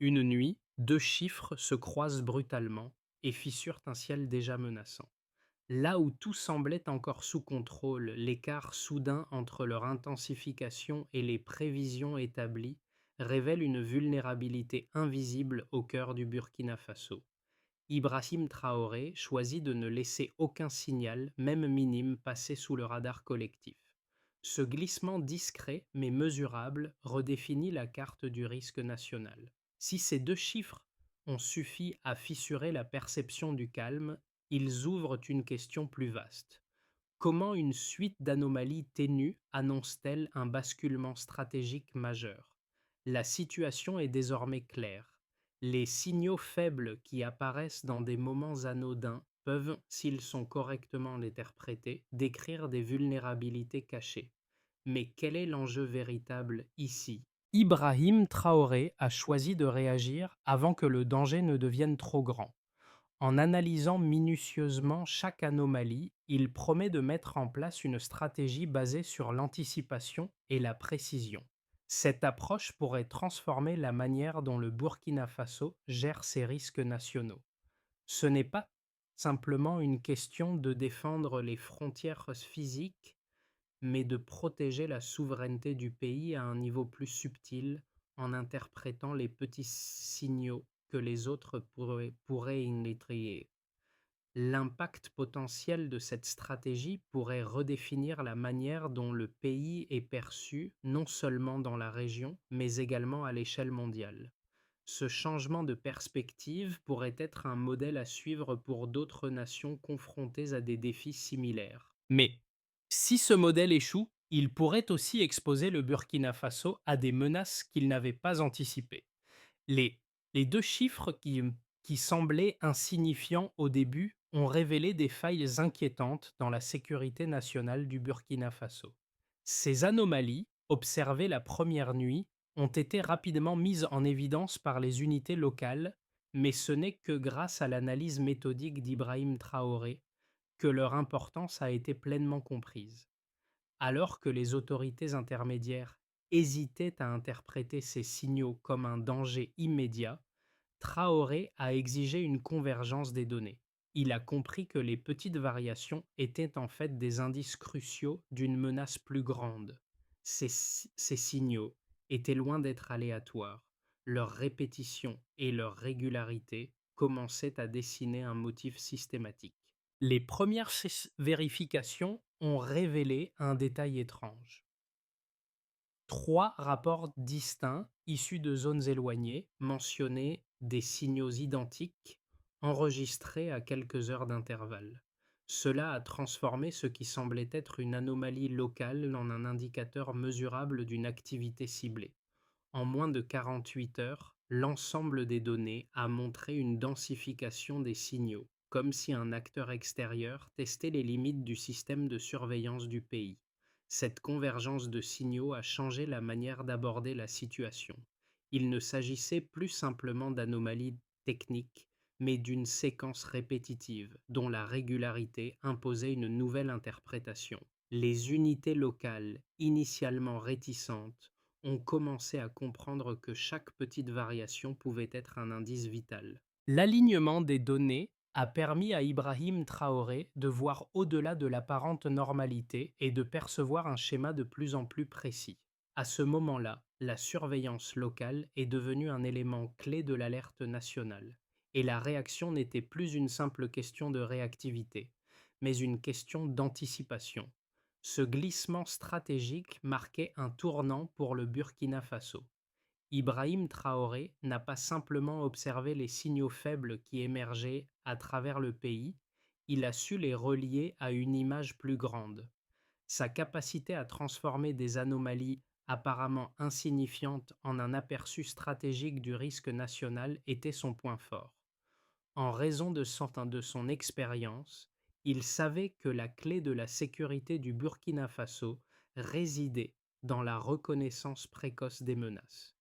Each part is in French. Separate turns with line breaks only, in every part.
Une nuit, deux chiffres se croisent brutalement et fissurent un ciel déjà menaçant. Là où tout semblait encore sous contrôle, l'écart soudain entre leur intensification et les prévisions établies révèle une vulnérabilité invisible au cœur du Burkina Faso. Ibrahim Traoré choisit de ne laisser aucun signal, même minime, passer sous le radar collectif. Ce glissement discret mais mesurable redéfinit la carte du risque national. Si ces deux chiffres ont suffi à fissurer la perception du calme, ils ouvrent une question plus vaste. Comment une suite d'anomalies ténues annonce-t-elle un basculement stratégique majeur? La situation est désormais claire. Les signaux faibles qui apparaissent dans des moments anodins peuvent, s'ils sont correctement interprétés, décrire des vulnérabilités cachées. Mais quel est l'enjeu véritable ici? Ibrahim Traoré a choisi de réagir avant que le danger ne devienne trop grand. En analysant minutieusement chaque anomalie, il promet de mettre en place une stratégie basée sur l'anticipation et la précision. Cette approche pourrait transformer la manière dont le Burkina Faso gère ses risques nationaux. Ce n'est pas simplement une question de défendre les frontières physiques, mais de protéger la souveraineté du pays à un niveau plus subtil en interprétant les petits signaux que les autres pourraient ignorer. L'impact potentiel de cette stratégie pourrait redéfinir la manière dont le pays est perçu, non seulement dans la région, mais également à l'échelle mondiale. Ce changement de perspective pourrait être un modèle à suivre pour d'autres nations confrontées à des défis similaires. Mais si ce modèle échoue, il pourrait aussi exposer le Burkina Faso à des menaces qu'il n'avait pas anticipées. Les, les deux chiffres qui semblaient insignifiants au début ont révélé des failles inquiétantes dans la sécurité nationale du Burkina Faso. Ces anomalies, observées la première nuit, ont été rapidement mises en évidence par les unités locales, mais ce n'est que grâce à l'analyse méthodique d'Ibrahim Traoré que leur importance a été pleinement comprise. Alors que les autorités intermédiaires hésitaient à interpréter ces signaux comme un danger immédiat, Traoré a exigé une convergence des données. Il a compris que les petites variations étaient en fait des indices cruciaux d'une menace plus grande. Ces signaux étaient loin d'être aléatoires. Leur répétition et leur régularité commençaient à dessiner un motif systématique. Les premières vérifications ont révélé un détail étrange. Trois rapports distincts, issus de zones éloignées, mentionnaient des signaux identiques, enregistrés à quelques heures d'intervalle. Cela a transformé ce qui semblait être une anomalie locale en un indicateur mesurable d'une activité ciblée. En moins de 48 heures, l'ensemble des données a montré une densification des signaux, comme si un acteur extérieur testait les limites du système de surveillance du pays. Cette convergence de signaux a changé la manière d'aborder la situation. Il ne s'agissait plus simplement d'anomalies techniques, mais d'une séquence répétitive dont la régularité imposait une nouvelle interprétation. Les unités locales, initialement réticentes, ont commencé à comprendre que chaque petite variation pouvait être un indice vital. L'alignement des données a permis à Ibrahim Traoré de voir au-delà de l'apparente normalité et de percevoir un schéma de plus en plus précis. À ce moment-là, la surveillance locale est devenue un élément clé de l'alerte nationale, et la réaction n'était plus une simple question de réactivité, mais une question d'anticipation. Ce glissement stratégique marquait un tournant pour le Burkina Faso. Ibrahim Traoré n'a pas simplement observé les signaux faibles qui émergeaient à travers le pays, il a su les relier à une image plus grande. Sa capacité à transformer des anomalies apparemment insignifiantes en un aperçu stratégique du risque national était son point fort. En raison de son expérience, il savait que la clé de la sécurité du Burkina Faso résidait dans la reconnaissance précoce des menaces.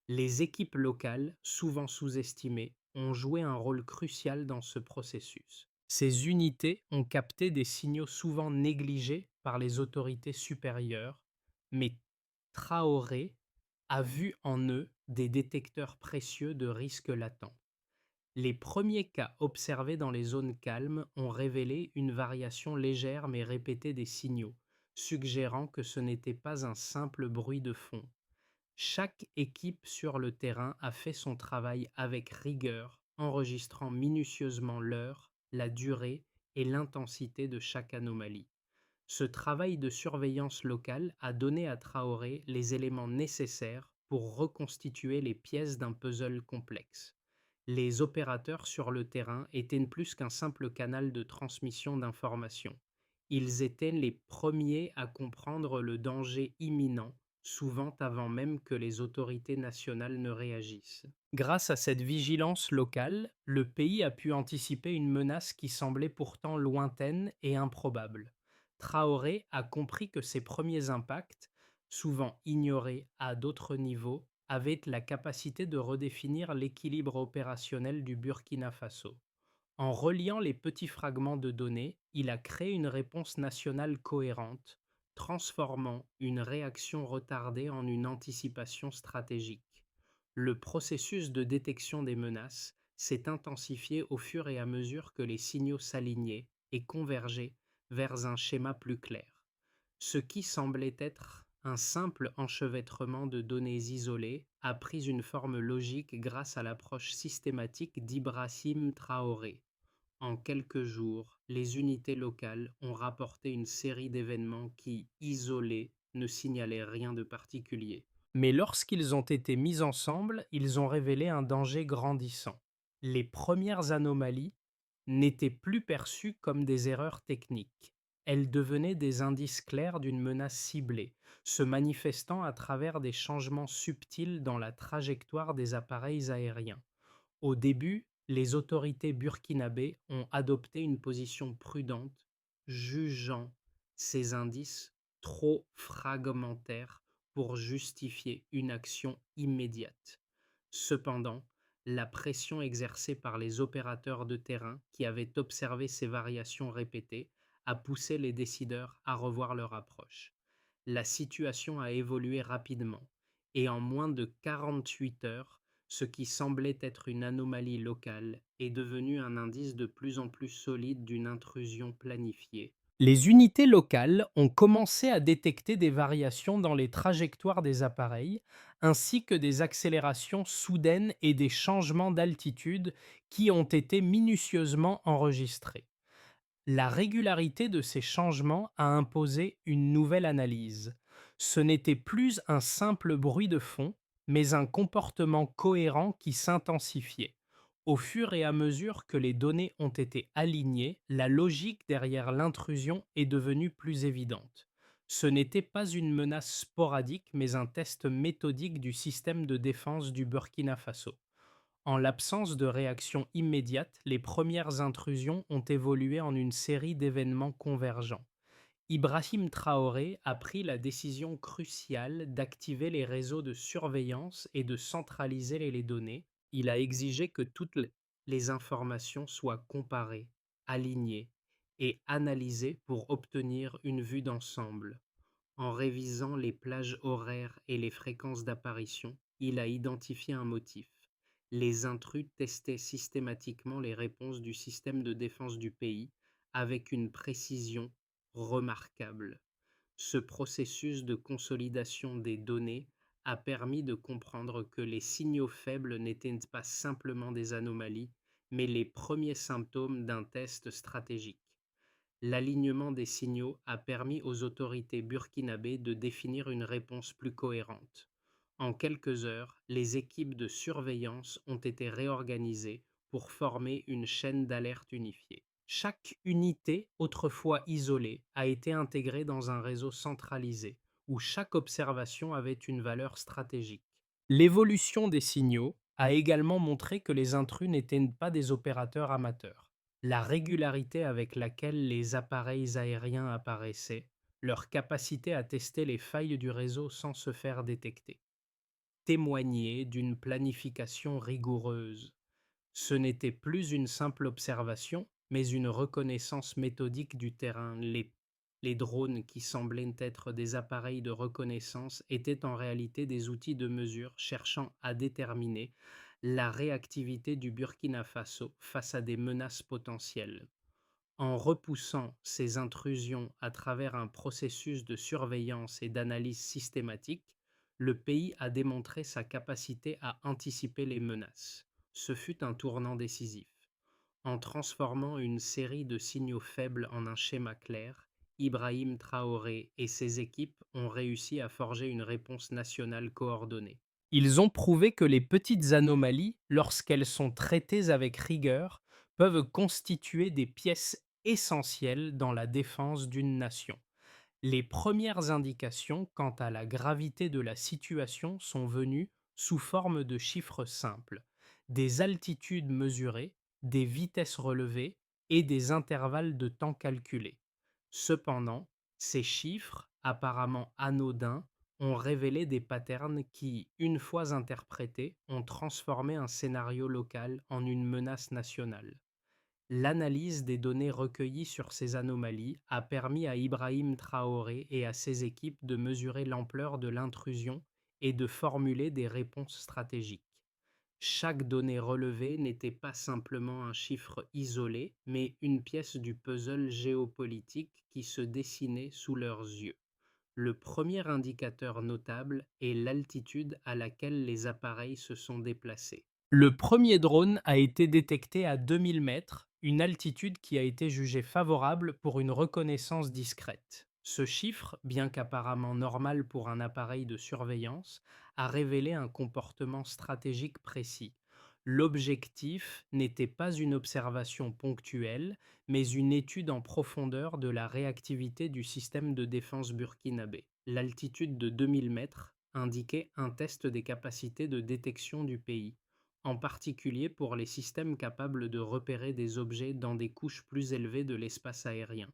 Les équipes locales, souvent sous-estimées, ont joué un rôle crucial dans ce processus. Ces unités ont capté des signaux souvent négligés par les autorités supérieures, mais Traoré a vu en eux des détecteurs précieux de risques latents. Les premiers cas observés dans les zones calmes ont révélé une variation légère mais répétée des signaux, suggérant que ce n'était pas un simple bruit de fond. Chaque équipe sur le terrain a fait son travail avec rigueur, enregistrant minutieusement l'heure, la durée et l'intensité de chaque anomalie. Ce travail de surveillance locale a donné à Traoré les éléments nécessaires pour reconstituer les pièces d'un puzzle complexe. Les opérateurs sur le terrain étaient plus qu'un simple canal de transmission d'informations. Ils étaient les premiers à comprendre le danger imminent, souvent avant même que les autorités nationales ne réagissent. Grâce à cette vigilance locale, le pays a pu anticiper une menace qui semblait pourtant lointaine et improbable. Traoré a compris que ses premiers impacts, souvent ignorés à d'autres niveaux, avaient la capacité de redéfinir l'équilibre opérationnel du Burkina Faso. En reliant les petits fragments de données, il a créé une réponse nationale cohérente, transformant une réaction retardée en une anticipation stratégique. Le processus de détection des menaces s'est intensifié au fur et à mesure que les signaux s'alignaient et convergeaient vers un schéma plus clair. Ce qui semblait être un simple enchevêtrement de données isolées a pris une forme logique grâce à l'approche systématique d'Ibrahim Traoré. En quelques jours, les unités locales ont rapporté une série d'événements qui, isolés, ne signalaient rien de particulier. Mais lorsqu'ils ont été mis ensemble, ils ont révélé un danger grandissant. Les premières anomalies n'étaient plus perçues comme des erreurs techniques. Elles devenaient des indices clairs d'une menace ciblée, se manifestant à travers des changements subtils dans la trajectoire des appareils aériens. Au début, les autorités burkinabées ont adopté une position prudente, jugeant ces indices trop fragmentaires pour justifier une action immédiate. Cependant, la pression exercée par les opérateurs de terrain qui avaient observé ces variations répétées a poussé les décideurs à revoir leur approche. La situation a évolué rapidement et en moins de 48 heures, ce qui semblait être une anomalie locale est devenu un indice de plus en plus solide d'une intrusion planifiée. Les unités locales ont commencé à détecter des variations dans les trajectoires des appareils, ainsi que des accélérations soudaines et des changements d'altitude qui ont été minutieusement enregistrés. La régularité de ces changements a imposé une nouvelle analyse. Ce n'était plus un simple bruit de fond, mais un comportement cohérent qui s'intensifiait. Au fur et à mesure que les données ont été alignées, la logique derrière l'intrusion est devenue plus évidente. Ce n'était pas une menace sporadique, mais un test méthodique du système de défense du Burkina Faso. En l'absence de réaction immédiate, les premières intrusions ont évolué en une série d'événements convergents. Ibrahim Traoré a pris la décision cruciale d'activer les réseaux de surveillance et de centraliser les données. Il a exigé que toutes les informations soient comparées, alignées et analysées pour obtenir une vue d'ensemble. En révisant les plages horaires et les fréquences d'apparition, il a identifié un motif. Les intrus testaient systématiquement les réponses du système de défense du pays avec une précision remarquable. Ce processus de consolidation des données a permis de comprendre que les signaux faibles n'étaient pas simplement des anomalies, mais les premiers symptômes d'un test stratégique. L'alignement des signaux a permis aux autorités burkinabées de définir une réponse plus cohérente. En quelques heures, les équipes de surveillance ont été réorganisées pour former une chaîne d'alerte unifiée. Chaque unité, autrefois isolée, a été intégrée dans un réseau centralisé, où chaque observation avait une valeur stratégique. L'évolution des signaux a également montré que les intrus n'étaient pas des opérateurs amateurs. La régularité avec laquelle les appareils aériens apparaissaient, leur capacité à tester les failles du réseau sans se faire détecter, témoignaient d'une planification rigoureuse. Ce n'était plus une simple observation, mais une reconnaissance méthodique du terrain. Les Les drones, qui semblaient être des appareils de reconnaissance, étaient en réalité des outils de mesure cherchant à déterminer la réactivité du Burkina Faso face à des menaces potentielles. En repoussant ces intrusions à travers un processus de surveillance et d'analyse systématique, le pays a démontré sa capacité à anticiper les menaces. Ce fut un tournant décisif. En transformant une série de signaux faibles en un schéma clair, Ibrahim Traoré et ses équipes ont réussi à forger une réponse nationale coordonnée. Ils ont prouvé que les petites anomalies, lorsqu'elles sont traitées avec rigueur, peuvent constituer des pièces essentielles dans la défense d'une nation. Les premières indications quant à la gravité de la situation sont venues sous forme de chiffres simples, des altitudes mesurées, des vitesses relevées et des intervalles de temps calculés. Cependant, ces chiffres, apparemment anodins, ont révélé des patterns qui, une fois interprétés, ont transformé un scénario local en une menace nationale. L'analyse des données recueillies sur ces anomalies a permis à Ibrahim Traoré et à ses équipes de mesurer l'ampleur de l'intrusion et de formuler des réponses stratégiques. Chaque donnée relevée n'était pas simplement un chiffre isolé, mais une pièce du puzzle géopolitique qui se dessinait sous leurs yeux. Le premier indicateur notable est l'altitude à laquelle les appareils se sont déplacés. Le premier drone a été détecté à 2000 mètres, une altitude qui a été jugée favorable pour une reconnaissance discrète. Ce chiffre, bien qu'apparemment normal pour un appareil de surveillance, a révélé un comportement stratégique précis. L'objectif n'était pas une observation ponctuelle, mais une étude en profondeur de la réactivité du système de défense burkinabé. L'altitude de 2000 mètres indiquait un test des capacités de détection du pays, en particulier pour les systèmes capables de repérer des objets dans des couches plus élevées de l'espace aérien.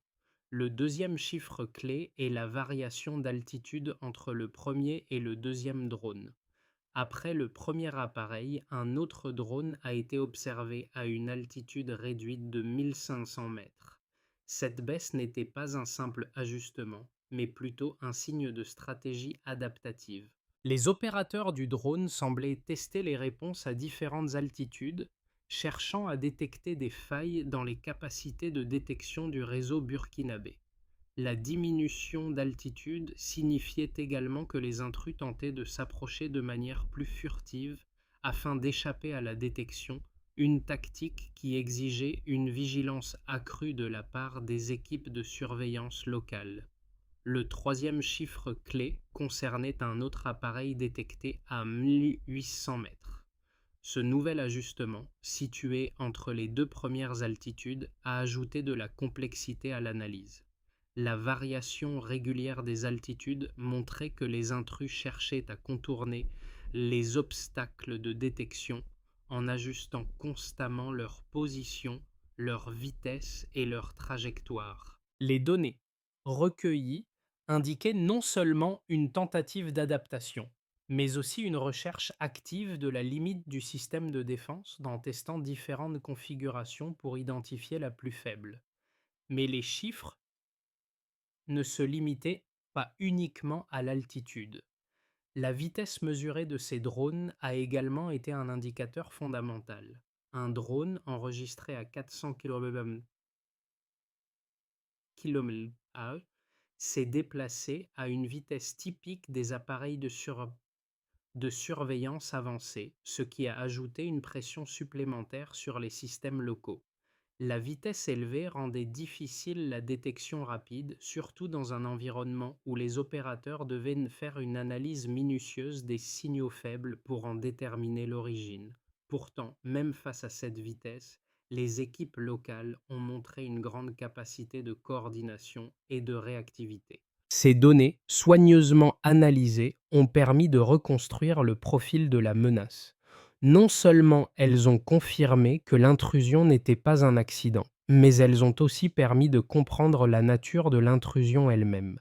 Le deuxième chiffre clé est la variation d'altitude entre le premier et le deuxième drone. Après le premier appareil, un autre drone a été observé à une altitude réduite de 1500 mètres. Cette baisse n'était pas un simple ajustement, mais plutôt un signe de stratégie adaptative. Les opérateurs du drone semblaient tester les réponses à différentes altitudes, cherchant à détecter des failles dans les capacités de détection du réseau burkinabé. La diminution d'altitude signifiait également que les intrus tentaient de s'approcher de manière plus furtive afin d'échapper à la détection, une tactique qui exigeait une vigilance accrue de la part des équipes de surveillance locales. Le troisième chiffre clé concernait un autre appareil détecté à 1800 mètres. Ce nouvel ajustement, situé entre les deux premières altitudes, a ajouté de la complexité à l'analyse. La variation régulière des altitudes montrait que les intrus cherchaient à contourner les obstacles de détection en ajustant constamment leur position, leur vitesse et leur trajectoire. Les données recueillies indiquaient non seulement une tentative d'adaptation, mais aussi une recherche active de la limite du système de défense en testant différentes configurations pour identifier la plus faible. Mais les chiffres ne se limitait pas uniquement à l'altitude. La vitesse mesurée de ces drones a également été un indicateur fondamental. Un drone enregistré à 400 km/h s'est déplacé à une vitesse typique des appareils de surveillance avancée, ce qui a ajouté une pression supplémentaire sur les systèmes locaux. La vitesse élevée rendait difficile la détection rapide, surtout dans un environnement où les opérateurs devaient faire une analyse minutieuse des signaux faibles pour en déterminer l'origine. Pourtant, même face à cette vitesse, les équipes locales ont montré une grande capacité de coordination et de réactivité. Ces données, soigneusement analysées, ont permis de reconstruire le profil de la menace. Non seulement elles ont confirmé que l'intrusion n'était pas un accident, mais elles ont aussi permis de comprendre la nature de l'intrusion elle-même.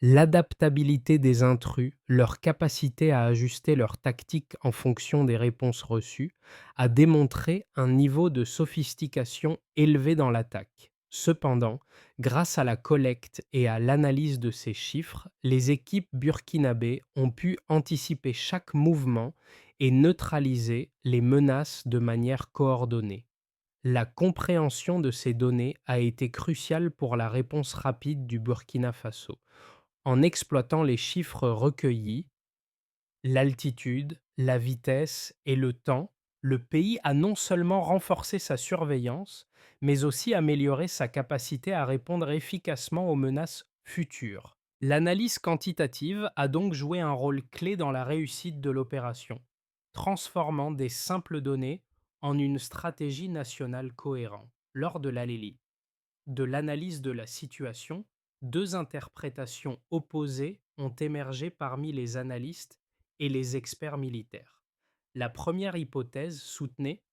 L'adaptabilité des intrus, leur capacité à ajuster leur tactique en fonction des réponses reçues, a démontré un niveau de sophistication élevé dans l'attaque. Cependant, grâce à la collecte et à l'analyse de ces chiffres, les équipes burkinabées ont pu anticiper chaque mouvement et neutraliser les menaces de manière coordonnée. La compréhension de ces données a été cruciale pour la réponse rapide du Burkina Faso. En exploitant les chiffres recueillis, l'altitude, la vitesse et le temps, le pays a non seulement renforcé sa surveillance, mais aussi amélioré sa capacité à répondre efficacement aux menaces futures. L'analyse quantitative a donc joué un rôle clé dans la réussite de l'opération, transformant des simples données en une stratégie nationale cohérente. Lors de l'analyse de la situation, deux interprétations opposées ont émergé parmi les analystes et les experts militaires. La première hypothèse soutenait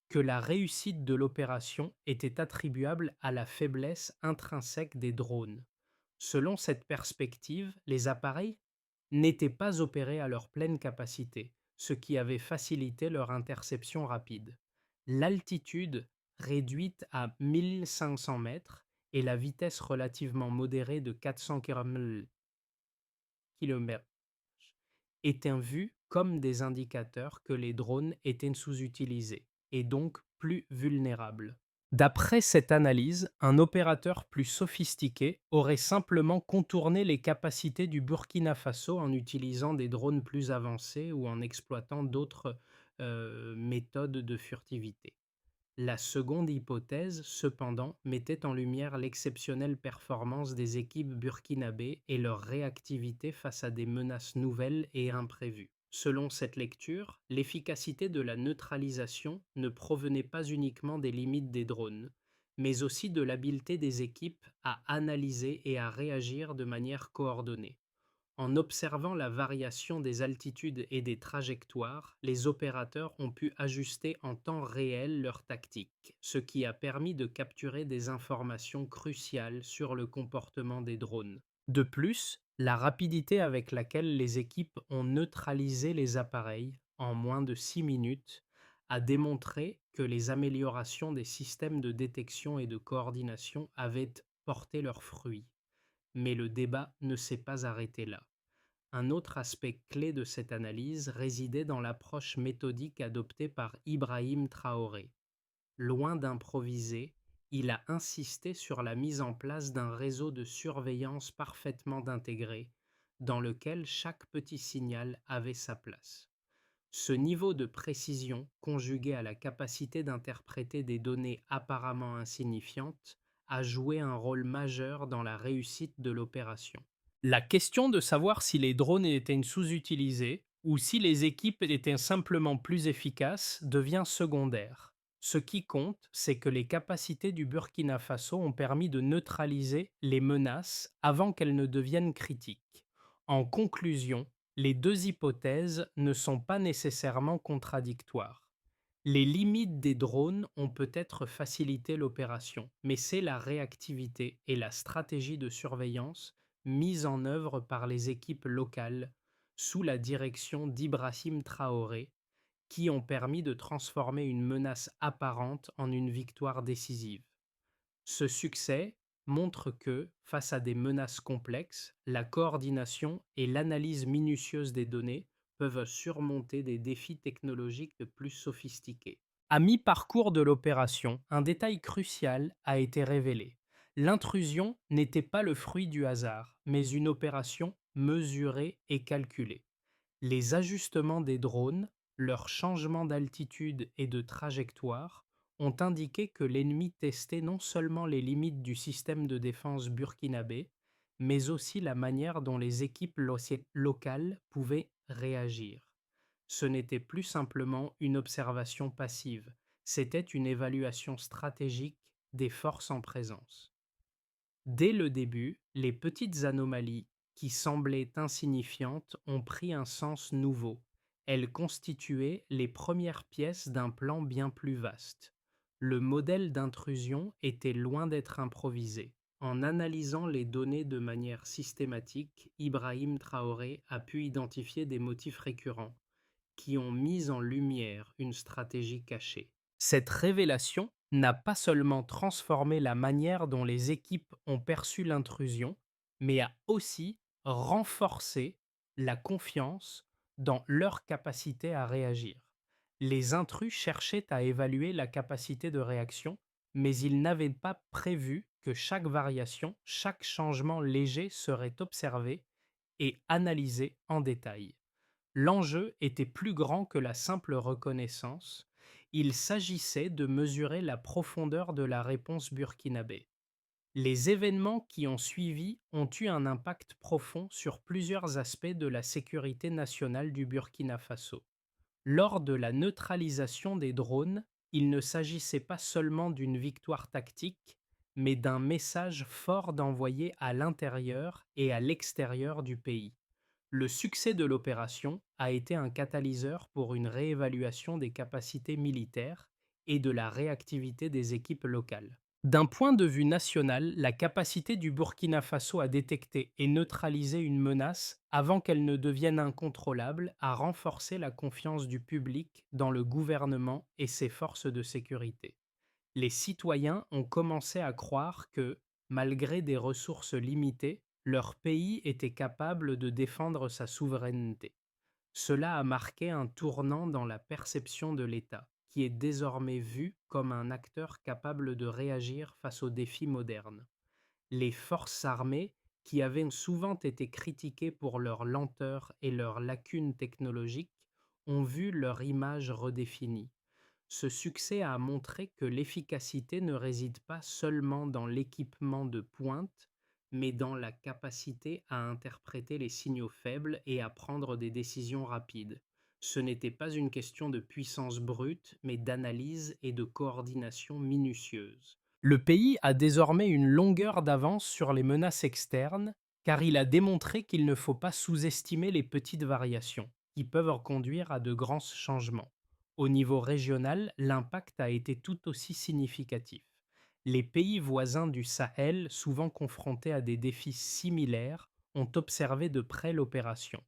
que la réussite de l'opération était attribuable à la faiblesse intrinsèque des drones. Selon cette perspective, les appareils n'étaient pas opérés à leur pleine capacité, ce qui avait facilité leur interception rapide. L'altitude, réduite à 1500 mètres, et la vitesse relativement modérée de 400 km étaient vus comme des indicateurs que les drones étaient sous-utilisés et donc plus vulnérables. D'après cette analyse, un opérateur plus sophistiqué aurait simplement contourné les capacités du Burkina Faso en utilisant des drones plus avancés ou en exploitant d'autres méthodes de furtivité. La seconde hypothèse, cependant, mettait en lumière l'exceptionnelle performance des équipes burkinabées et leur réactivité face à des menaces nouvelles et imprévues. Selon cette lecture, l'efficacité de la neutralisation ne provenait pas uniquement des limites des drones, mais aussi de l'habileté des équipes à analyser et à réagir de manière coordonnée. En observant la variation des altitudes et des trajectoires, les opérateurs ont pu ajuster en temps réel leur tactique, ce qui a permis de capturer des informations cruciales sur le comportement des drones. De plus, la rapidité avec laquelle les équipes ont neutralisé les appareils en moins de 6 minutes a démontré que les améliorations des systèmes de détection et de coordination avaient porté leurs fruits. Mais le débat ne s'est pas arrêté là. Un autre aspect clé de cette analyse résidait dans l'approche méthodique adoptée par Ibrahim Traoré. Loin d'improviser, il a insisté sur la mise en place d'un réseau de surveillance parfaitement intégré, dans lequel chaque petit signal avait sa place. Ce niveau de précision, conjugué à la capacité d'interpréter des données apparemment insignifiantes, a joué un rôle majeur dans la réussite de l'opération. La question de savoir si les drones étaient sous-utilisés ou si les équipes étaient simplement plus efficaces devient secondaire. Ce qui compte, c'est que les capacités du Burkina Faso ont permis de neutraliser les menaces avant qu'elles ne deviennent critiques. En conclusion, les deux hypothèses ne sont pas nécessairement contradictoires. Les limites des drones ont peut-être facilité l'opération, mais c'est la réactivité et la stratégie de surveillance mise en œuvre par les équipes locales sous la direction d'Ibrahim Traoré qui ont permis de transformer une menace apparente en une victoire décisive. Ce succès montre que, face à des menaces complexes, la coordination et l'analyse minutieuse des données peuvent surmonter des défis technologiques de plus sophistiqués. À mi-parcours de l'opération, un détail crucial a été révélé. L'intrusion n'était pas le fruit du hasard, mais une opération mesurée et calculée. Les ajustements des drones, leurs changements d'altitude et de trajectoire ont indiqué que l'ennemi testait non seulement les limites du système de défense burkinabé, mais aussi la manière dont les équipes locales pouvaient réagir. Ce n'était plus simplement une observation passive, c'était une évaluation stratégique des forces en présence. Dès le début, les petites anomalies qui semblaient insignifiantes ont pris un sens nouveau. Elles constituaient les premières pièces d'un plan bien plus vaste. Le modèle d'intrusion était loin d'être improvisé. En analysant les données de manière systématique, Ibrahim Traoré a pu identifier des motifs récurrents qui ont mis en lumière une stratégie cachée. Cette révélation n'a pas seulement transformé la manière dont les équipes ont perçu l'intrusion, mais a aussi renforcé la confiance dans leur capacité à réagir. Les intrus cherchaient à évaluer la capacité de réaction, mais ils n'avaient pas prévu que chaque variation, chaque changement léger serait observé et analysé en détail. L'enjeu était plus grand que la simple reconnaissance, il s'agissait de mesurer la profondeur de la réponse burkinabé. Les événements qui ont suivi ont eu un impact profond sur plusieurs aspects de la sécurité nationale du Burkina Faso. Lors de la neutralisation des drones, il ne s'agissait pas seulement d'une victoire tactique, mais d'un message fort d'envoyer à l'intérieur et à l'extérieur du pays. Le succès de l'opération a été un catalyseur pour une réévaluation des capacités militaires et de la réactivité des équipes locales. D'un point de vue national, la capacité du Burkina Faso à détecter et neutraliser une menace avant qu'elle ne devienne incontrôlable a renforcé la confiance du public dans le gouvernement et ses forces de sécurité. Les citoyens ont commencé à croire que, malgré des ressources limitées, leur pays était capable de défendre sa souveraineté. Cela a marqué un tournant dans la perception de l'État, qui est désormais vu comme un acteur capable de réagir face aux défis modernes. Les forces armées, qui avaient souvent été critiquées pour leur lenteur et leurs lacunes technologiques, ont vu leur image redéfinie. Ce succès a montré que l'efficacité ne réside pas seulement dans l'équipement de pointe, mais dans la capacité à interpréter les signaux faibles et à prendre des décisions rapides. Ce n'était pas une question de puissance brute, mais d'analyse et de coordination minutieuse. Le pays a désormais une longueur d'avance sur les menaces externes, car il a démontré qu'il ne faut pas sous-estimer les petites variations, qui peuvent conduire à de grands changements. Au niveau régional, l'impact a été tout aussi significatif. Les pays voisins du Sahel, souvent confrontés à des défis similaires, ont observé de près l'opération.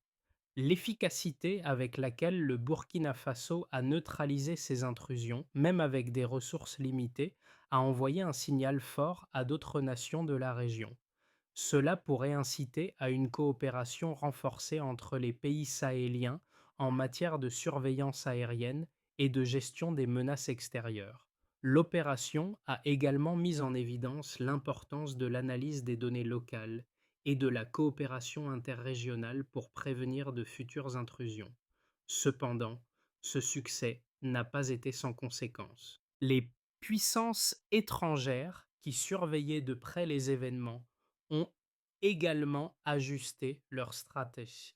L'efficacité avec laquelle le Burkina Faso a neutralisé ces intrusions, même avec des ressources limitées, a envoyé un signal fort à d'autres nations de la région. Cela pourrait inciter à une coopération renforcée entre les pays sahéliens en matière de surveillance aérienne et de gestion des menaces extérieures. L'opération a également mis en évidence l'importance de l'analyse des données locales et de la coopération interrégionale pour prévenir de futures intrusions. Cependant, ce succès n'a pas été sans conséquences. Les puissances étrangères qui surveillaient de près les événements ont également ajusté leur stratégie.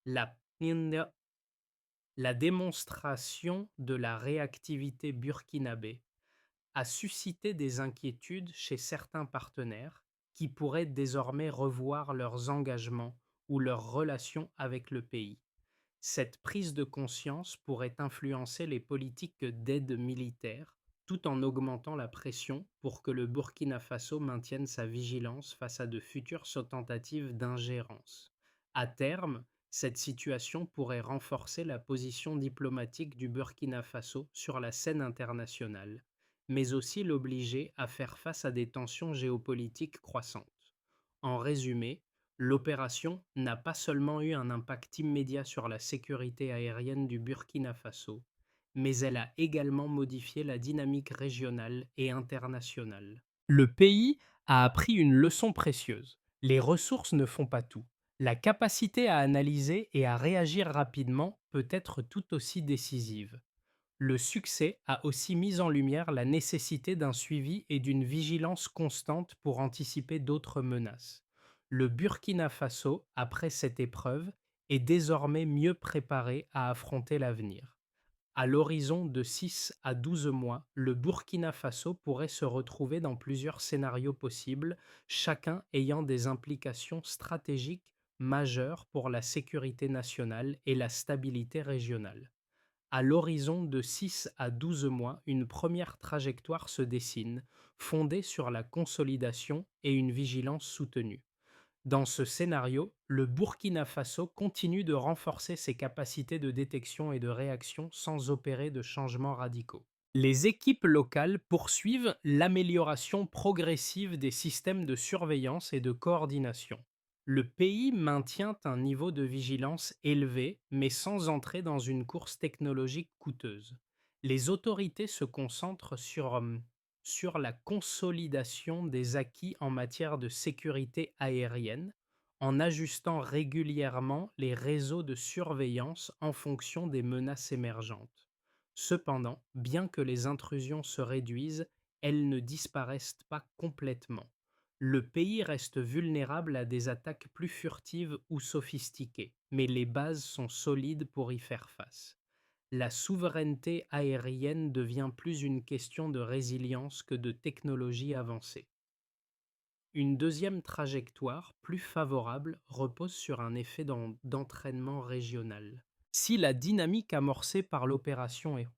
La, la démonstration de la réactivité burkinabé a suscité des inquiétudes chez certains partenaires qui pourraient désormais revoir leurs engagements ou leurs relations avec le pays. Cette prise de conscience pourrait influencer les politiques d'aide militaire tout en augmentant la pression pour que le Burkina Faso maintienne sa vigilance face à de futures tentatives d'ingérence. À terme, cette situation pourrait renforcer la position diplomatique du Burkina Faso sur la scène internationale, mais aussi l'obliger à faire face à des tensions géopolitiques croissantes. En résumé, l'opération n'a pas seulement eu un impact immédiat sur la sécurité aérienne du Burkina Faso, mais elle a également modifié la dynamique régionale et internationale. Le pays a appris une leçon précieuse. Les ressources ne font pas tout. La capacité à analyser et à réagir rapidement peut être tout aussi décisive. Le succès a aussi mis en lumière la nécessité d'un suivi et d'une vigilance constante pour anticiper d'autres menaces. Le Burkina Faso, après cette épreuve, est désormais mieux préparé à affronter l'avenir. À l'horizon de 6 à 12 mois, le Burkina Faso pourrait se retrouver dans plusieurs scénarios possibles, chacun ayant des implications stratégiques majeures pour la sécurité nationale et la stabilité régionale. À l'horizon de 6 à 12 mois, une première trajectoire se dessine, fondée sur la consolidation et une vigilance soutenue. Dans ce scénario, le Burkina Faso continue de renforcer ses capacités de détection et de réaction sans opérer de changements radicaux. Les équipes locales poursuivent l'amélioration progressive des systèmes de surveillance et de coordination. Le pays maintient un niveau de vigilance élevé, mais sans entrer dans une course technologique coûteuse. Les autorités se concentrent sur la consolidation des acquis en matière de sécurité aérienne, en ajustant régulièrement les réseaux de surveillance en fonction des menaces émergentes. Cependant, bien que les intrusions se réduisent, elles ne disparaissent pas complètement. Le pays reste vulnérable à des attaques plus furtives ou sophistiquées, mais les bases sont solides pour y faire face. La souveraineté aérienne devient plus une question de résilience que de technologie avancée. Une deuxième trajectoire, plus favorable, repose sur un effet d'entraînement régional. Si la dynamique amorcée par l'opération est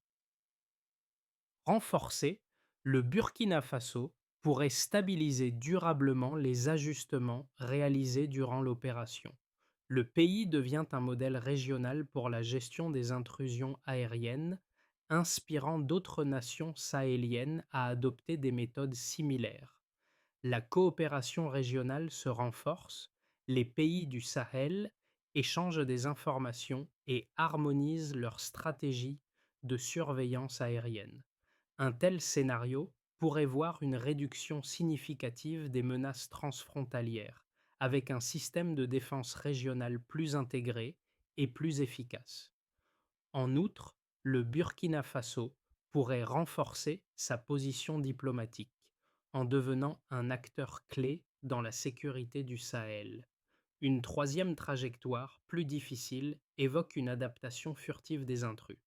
renforcée, le Burkina Faso pourrait stabiliser durablement les ajustements réalisés durant l'opération. Le pays devient un modèle régional pour la gestion des intrusions aériennes, inspirant d'autres nations sahéliennes à adopter des méthodes similaires. La coopération régionale se renforce, les pays du Sahel échangent des informations et harmonisent leurs stratégies de surveillance aérienne. Un tel scénario pourrait voir une réduction significative des menaces transfrontalières, avec un système de défense régional plus intégré et plus efficace. En outre, le Burkina Faso pourrait renforcer sa position diplomatique en devenant un acteur clé dans la sécurité du Sahel. Une troisième trajectoire, plus difficile, évoque une adaptation furtive des intrus.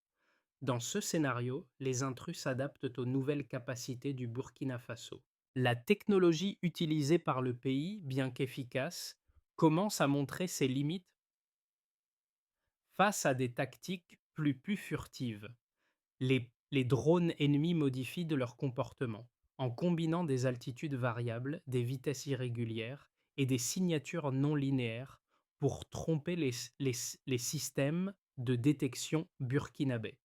Dans ce scénario, les intrus s'adaptent aux nouvelles capacités du Burkina Faso. La technologie utilisée par le pays, bien qu'efficace, commence à montrer ses limites face à des tactiques plus furtives. Les drones ennemis modifient de leur comportement en combinant des altitudes variables, des vitesses irrégulières et des signatures non linéaires pour tromper les systèmes de détection burkinabés.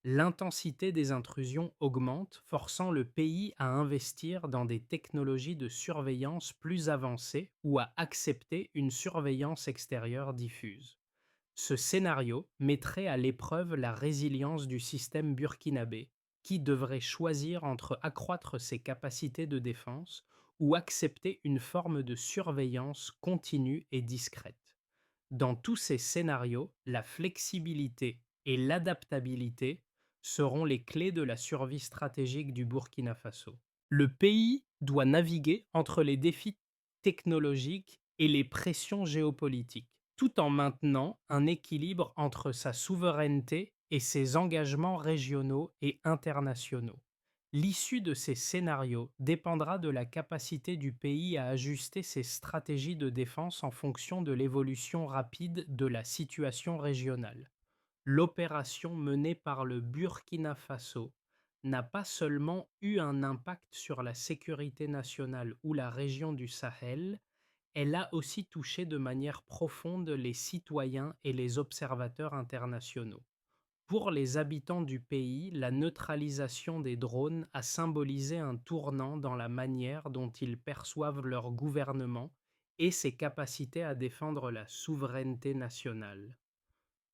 L'intensité des intrusions augmente, forçant le pays à investir dans des technologies de surveillance plus avancées ou à accepter une surveillance extérieure diffuse. Ce scénario mettrait à l'épreuve la résilience du système burkinabé, qui devrait choisir entre accroître ses capacités de défense ou accepter une forme de surveillance continue et discrète. Dans tous ces scénarios, la flexibilité et l'adaptabilité seront les clés de la survie stratégique du Burkina Faso. Le pays doit naviguer entre les défis technologiques et les pressions géopolitiques, tout en maintenant un équilibre entre sa souveraineté et ses engagements régionaux et internationaux. L'issue de ces scénarios dépendra de la capacité du pays à ajuster ses stratégies de défense en fonction de l'évolution rapide de la situation régionale. L'opération menée par le Burkina Faso n'a pas seulement eu un impact sur la sécurité nationale ou la région du Sahel, elle a aussi touché de manière profonde les citoyens et les observateurs internationaux. Pour les habitants du pays, la neutralisation des drones a symbolisé un tournant dans la manière dont ils perçoivent leur gouvernement et ses capacités à défendre la souveraineté nationale.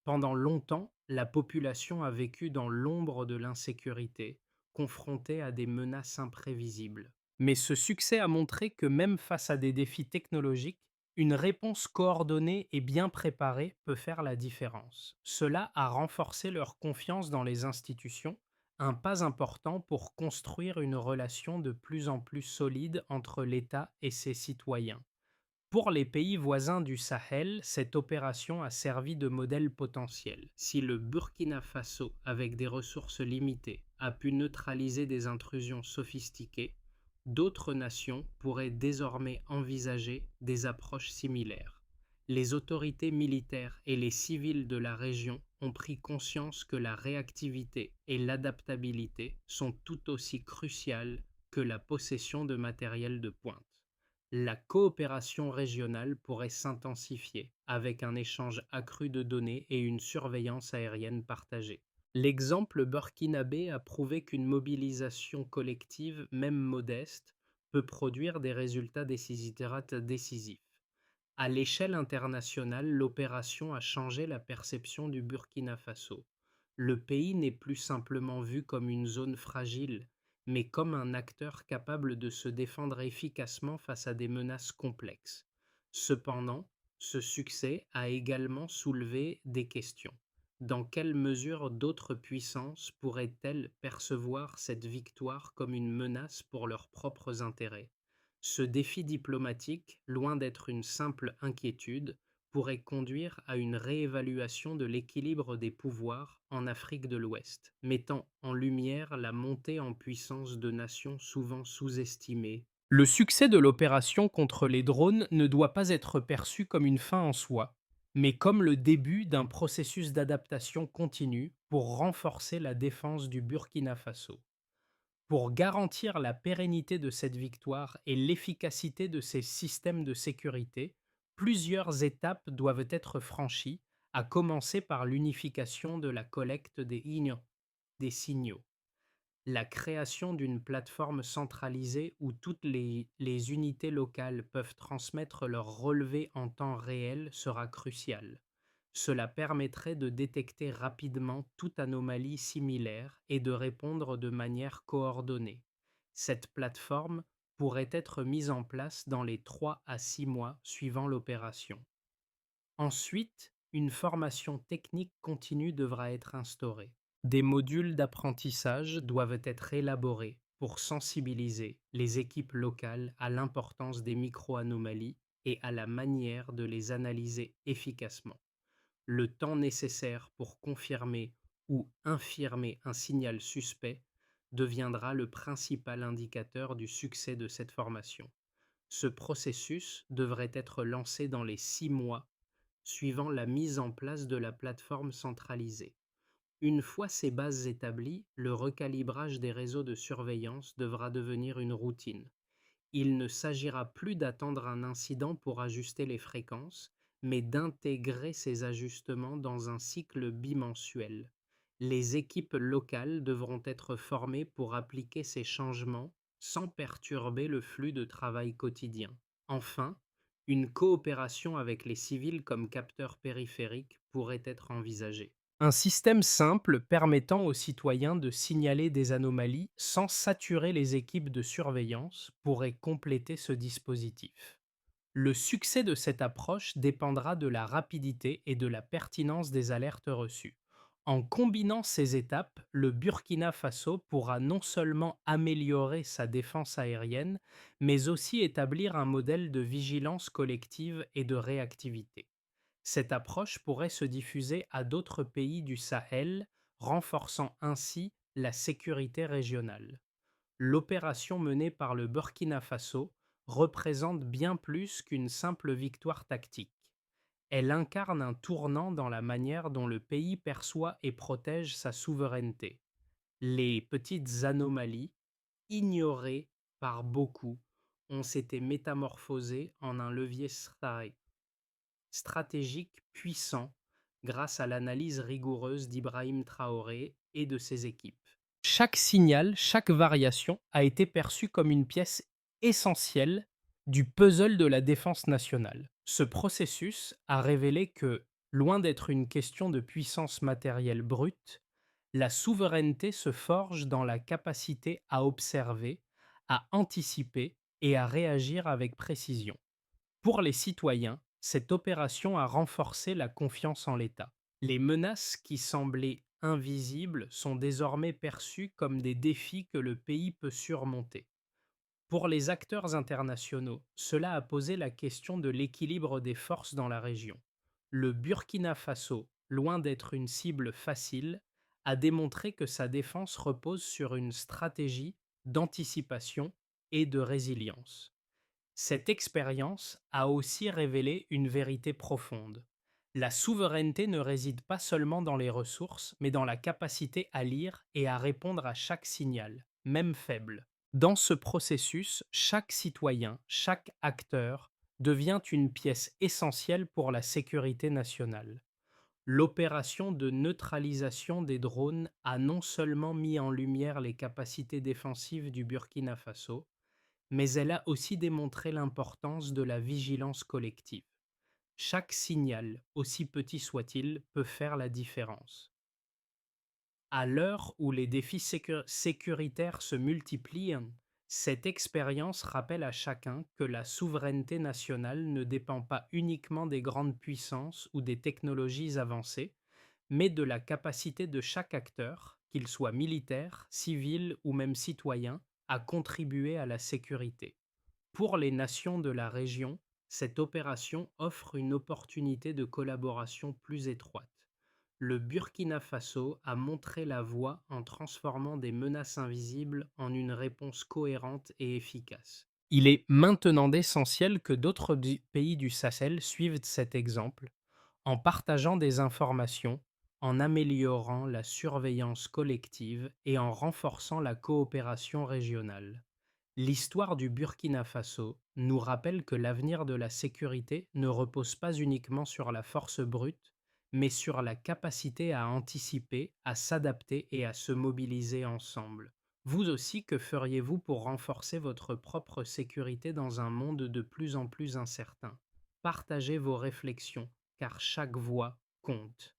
Pendant longtemps, la population a vécu dans l'ombre de l'insécurité, confrontée à des menaces imprévisibles. Mais ce succès a montré que même face à des défis technologiques, une réponse coordonnée et bien préparée peut faire la différence. Cela a renforcé leur confiance dans les institutions, un pas important pour construire une relation de plus en plus solide entre l'État et ses citoyens. Pour les pays voisins du Sahel, cette opération a servi de modèle potentiel. Si le Burkina Faso, avec des ressources limitées, a pu neutraliser des intrusions sophistiquées, d'autres nations pourraient désormais envisager des approches similaires. Les autorités militaires et les civils de la région ont pris conscience que la réactivité et l'adaptabilité sont tout aussi cruciales que la possession de matériel de pointe. La coopération régionale pourrait s'intensifier avec un échange accru de données et une surveillance aérienne partagée. L'exemple burkinabé a prouvé qu'une mobilisation collective, même modeste, peut produire des résultats décisifs. À l'échelle internationale, l'opération a changé la perception du Burkina Faso. Le pays n'est plus simplement vu comme une zone fragile, mais comme un acteur capable de se défendre efficacement face à des menaces complexes. Cependant, ce succès a également soulevé des questions. Dans quelle mesure d'autres puissances pourraient-elles percevoir cette victoire comme une menace pour leurs propres intérêts? Ce défi diplomatique, loin d'être une simple inquiétude, pourrait conduire à une réévaluation de l'équilibre des pouvoirs en Afrique de l'Ouest, mettant en lumière la montée en puissance de nations souvent sous-estimées. Le succès de l'opération contre les drones ne doit pas être perçu comme une fin en soi, mais comme le début d'un processus d'adaptation continue pour renforcer la défense du Burkina Faso. Pour garantir la pérennité de cette victoire et l'efficacité de ces systèmes de sécurité, plusieurs étapes doivent être franchies, à commencer par l'unification de la collecte des signaux, la création d'une plateforme centralisée où toutes les unités locales peuvent transmettre leurs relevés en temps réel sera cruciale. Cela permettrait de détecter rapidement toute anomalie similaire et de répondre de manière coordonnée. Cette plateforme pourrait être mise en place dans les 3 à 6 mois suivant l'opération. Ensuite, une formation technique continue devra être instaurée. Des modules d'apprentissage doivent être élaborés pour sensibiliser les équipes locales à l'importance des micro-anomalies et à la manière de les analyser efficacement. Le temps nécessaire pour confirmer ou infirmer un signal suspect deviendra le principal indicateur du succès de cette formation. Ce processus devrait être lancé dans les 6 mois suivant la mise en place de la plateforme centralisée. Une fois ces bases établies, le recalibrage des réseaux de surveillance devra devenir une routine. Il ne s'agira plus d'attendre un incident pour ajuster les fréquences, mais d'intégrer ces ajustements dans un cycle bimensuel. Les équipes locales devront être formées pour appliquer ces changements sans perturber le flux de travail quotidien. Enfin, une coopération avec les civils comme capteurs périphériques pourrait être envisagée. Un système simple permettant aux citoyens de signaler des anomalies sans saturer les équipes de surveillance pourrait compléter ce dispositif. Le succès de cette approche dépendra de la rapidité et de la pertinence des alertes reçues. En combinant ces étapes, le Burkina Faso pourra non seulement améliorer sa défense aérienne, mais aussi établir un modèle de vigilance collective et de réactivité. Cette approche pourrait se diffuser à d'autres pays du Sahel, renforçant ainsi la sécurité régionale. L'opération menée par le Burkina Faso représente bien plus qu'une simple victoire tactique. Elle incarne un tournant dans la manière dont le pays perçoit et protège sa souveraineté. Les petites anomalies, ignorées par beaucoup, ont été métamorphosées en un levier stratégique puissant grâce à l'analyse rigoureuse d'Ibrahim Traoré et de ses équipes. Chaque signal, chaque variation a été perçue comme une pièce essentielle du puzzle de la défense nationale. Ce processus a révélé que, loin d'être une question de puissance matérielle brute, la souveraineté se forge dans la capacité à observer, à anticiper et à réagir avec précision. Pour les citoyens, cette opération a renforcé la confiance en l'État. Les menaces qui semblaient invisibles sont désormais perçues comme des défis que le pays peut surmonter. Pour les acteurs internationaux, cela a posé la question de l'équilibre des forces dans la région. Le Burkina Faso, loin d'être une cible facile, a démontré que sa défense repose sur une stratégie d'anticipation et de résilience. Cette expérience a aussi révélé une vérité profonde. La souveraineté ne réside pas seulement dans les ressources, mais dans la capacité à lire et à répondre à chaque signal, même faible. Dans ce processus, chaque citoyen, chaque acteur devient une pièce essentielle pour la sécurité nationale. L'opération de neutralisation des drones a non seulement mis en lumière les capacités défensives du Burkina Faso, mais elle a aussi démontré l'importance de la vigilance collective. Chaque signal, aussi petit soit-il, peut faire la différence. À l'heure où les défis sécuritaires se multiplient, cette expérience rappelle à chacun que la souveraineté nationale ne dépend pas uniquement des grandes puissances ou des technologies avancées, mais de la capacité de chaque acteur, qu'il soit militaire, civil ou même citoyen, à contribuer à la sécurité. Pour les nations de la région, cette opération offre une opportunité de collaboration plus étroite. Le Burkina Faso a montré la voie en transformant des menaces invisibles en une réponse cohérente et efficace. Il est maintenant essentiel que d'autres pays du Sahel suivent cet exemple en partageant des informations, en améliorant la surveillance collective et en renforçant la coopération régionale. L'histoire du Burkina Faso nous rappelle que l'avenir de la sécurité ne repose pas uniquement sur la force brute, mais sur la capacité à anticiper, à s'adapter et à se mobiliser ensemble. Vous aussi, que feriez-vous pour renforcer votre propre sécurité dans un monde de plus en plus incertain? Partagez vos réflexions, car chaque voix compte.